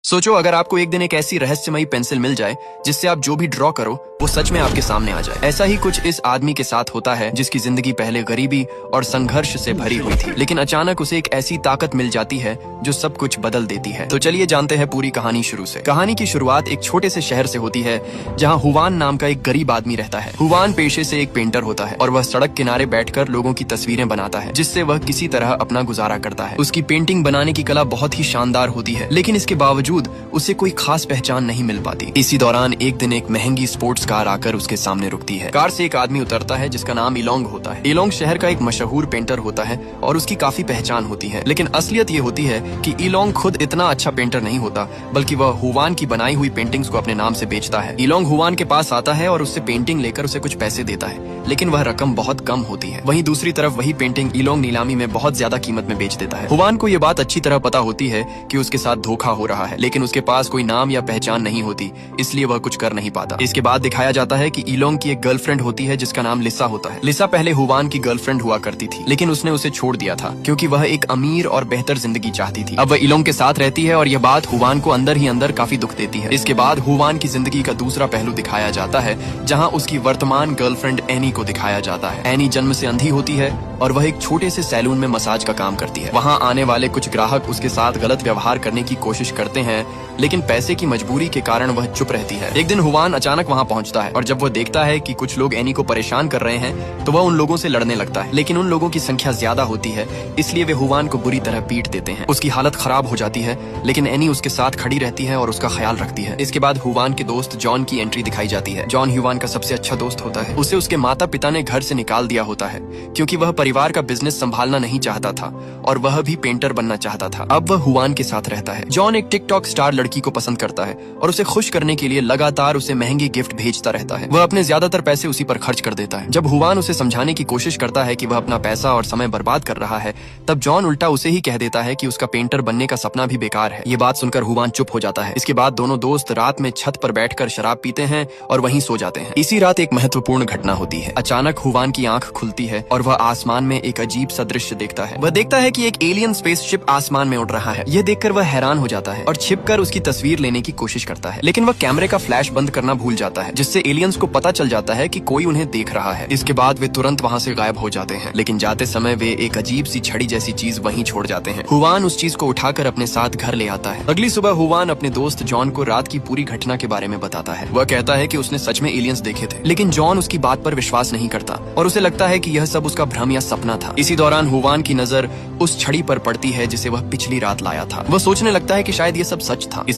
सोचो अगर आपको एक दिन एक ऐसी रहस्यमयी पेंसिल मिल जाए जिससे आप जो भी ड्रॉ करो वो सच में आपके सामने आ जाए। ऐसा ही कुछ इस आदमी के साथ होता है जिसकी जिंदगी पहले गरीबी और संघर्ष से भरी हुई थी, लेकिन अचानक उसे एक ऐसी ताकत मिल जाती है जो सब कुछ बदल देती है। तो चलिए जानते हैं पूरी कहानी शुरू से। कहानी की शुरुआत एक छोटे से शहर से होती है जहाँ हुवान नाम का एक गरीब आदमी रहता है। हुवान पेशे से एक पेंटर होता है और वह सड़क किनारे बैठकर लोगों की तस्वीरें बनाता है जिससे वह किसी तरह अपना गुजारा करता है। उसकी पेंटिंग बनाने की कला बहुत ही शानदार होती है, लेकिन इसके बावजूद उसे कोई खास पहचान नहीं मिल पाती। इसी दौरान एक दिन एक महंगी स्पोर्ट्स कार आकर उसके सामने रुकती है। कार से एक आदमी उतरता है जिसका नाम इलोंग होता है। इलोंग शहर का एक मशहूर पेंटर होता है और उसकी काफी पहचान होती है, लेकिन असलियत ये होती है कि इलोंग खुद इतना अच्छा पेंटर नहीं होता, बल्कि वह हुवान की बनाई हुई पेंटिंग्स को अपने नाम से बेचता है। इलोंग हुवान के पास आता है और उससे पेंटिंग लेकर उसे कुछ पैसे देता है, लेकिन वह रकम बहुत कम होती है। वहीं दूसरी तरफ वही पेंटिंग इलोंग नीलामी में बहुत ज्यादा कीमत में बेच देता है। हुवान को ये बात अच्छी तरह पता होती है कि उसके साथ धोखा हो रहा है, लेकिन उसके पास कोई नाम या पहचान नहीं होती, इसलिए वह कुछ कर नहीं पाता। इसके बाद दिखाया जाता है कि इलोंग की एक गर्लफ्रेंड होती है जिसका नाम लिसा होता है। लिसा पहले हुवान की गर्लफ्रेंड हुआ करती थी, लेकिन उसने उसे छोड़ दिया था क्योंकि वह एक अमीर और बेहतर जिंदगी चाहती थी। अब वह इलोंग के साथ रहती है और यह बात हुवान को अंदर ही अंदर काफी दुख देती है। इसके बाद हुवान की जिंदगी का दूसरा पहलू दिखाया जाता है जहाँ उसकी वर्तमान गर्लफ्रेंड एनी को दिखाया जाता है। एनी जन्म से अंधी होती है और वह एक छोटे से सैलून में मसाज का काम करती है। वहाँ आने वाले कुछ ग्राहक उसके साथ गलत व्यवहार करने की कोशिश करते हैं, लेकिन पैसे की मजबूरी के कारण वह चुप रहती है। एक दिन हुवान अचानक वहाँ पहुँचता है और जब वह देखता है कि कुछ लोग एनी को परेशान कर रहे हैं तो वह उन लोगों से लड़ने लगता है, लेकिन उन लोगों की संख्या ज्यादा होती है, इसलिए वे हुवान को बुरी तरह पीट देते हैं। उसकी हालत खराब हो जाती है, लेकिन एनी उसके साथ खड़ी रहती है और उसका ख्याल रखती है। इसके बाद हुवान के दोस्त जॉन की एंट्री दिखाई जाती है। जॉन हुवान का सबसे अच्छा दोस्त होता है। उसे उसके माता पिता ने घर से निकाल दिया होता है क्योंकि वह परिवार का बिजनेस संभालना नहीं चाहता था और वह भी पेंटर बनना चाहता था। अब वह हुवान के साथ रहता है। जॉन एक टिकटॉक स्टार लड़की को पसंद करता है और उसे खुश करने के लिए लगातार उसे महंगी गिफ्ट भेजता रहता है। वह अपने ज्यादातर पैसे उसी पर खर्च कर देता है। जब हुवान उसे समझाने की कोशिश करता है कि वह अपना पैसा और समय बर्बाद कर रहा है, तब जॉन उल्टा उसे ही कह देता है कि उसका पेंटर बनने का सपना भी बेकार है। ये बात सुनकर हुवान चुप हो जाता है। इसके बाद दोनों दोस्त रात में छत पर बैठकर शराब पीते हैं और वहीं सो जाते हैं। इसी रात एक महत्वपूर्ण घटना होती है। अचानक हुवान की आंख खुलती है और वह आसमान में एक अजीब सा दृश्य देखता है। वह देखता है कि एक एलियन स्पेसशिप आसमान में उड़ रहा है। यह देखकर वह हैरान हो जाता है और छिपकर उसकी तस्वीर लेने की कोशिश करता है, लेकिन वह कैमरे का फ्लैश बंद करना भूल जाता है, जिससे एलियंस को पता चल जाता है कि कोई उन्हें देख रहा है। इसके बाद वे तुरंत वहाँ से गायब हो जाते हैं, लेकिन जाते समय वे एक अजीब सी छड़ी जैसी चीज वहीं छोड़ जाते हैं। हुवान उस चीज को उठाकर अपने साथ घर ले आता है। अगली सुबह हुवान अपने दोस्त जॉन को रात की पूरी घटना के बारे में बताता है। वह कहता है कि उसने सच में एलियंस देखे थे, लेकिन जॉन उसकी बात पर विश्वास नहीं करता और उसे लगता है कि यह सब उसका भ्रम या सपना था। इसी दौरान हुवान की नजर उस छड़ी पर पड़ती है जिसे वह पिछली रात लाया था। वह सोचने लगता है कि शायद ये सब सच था।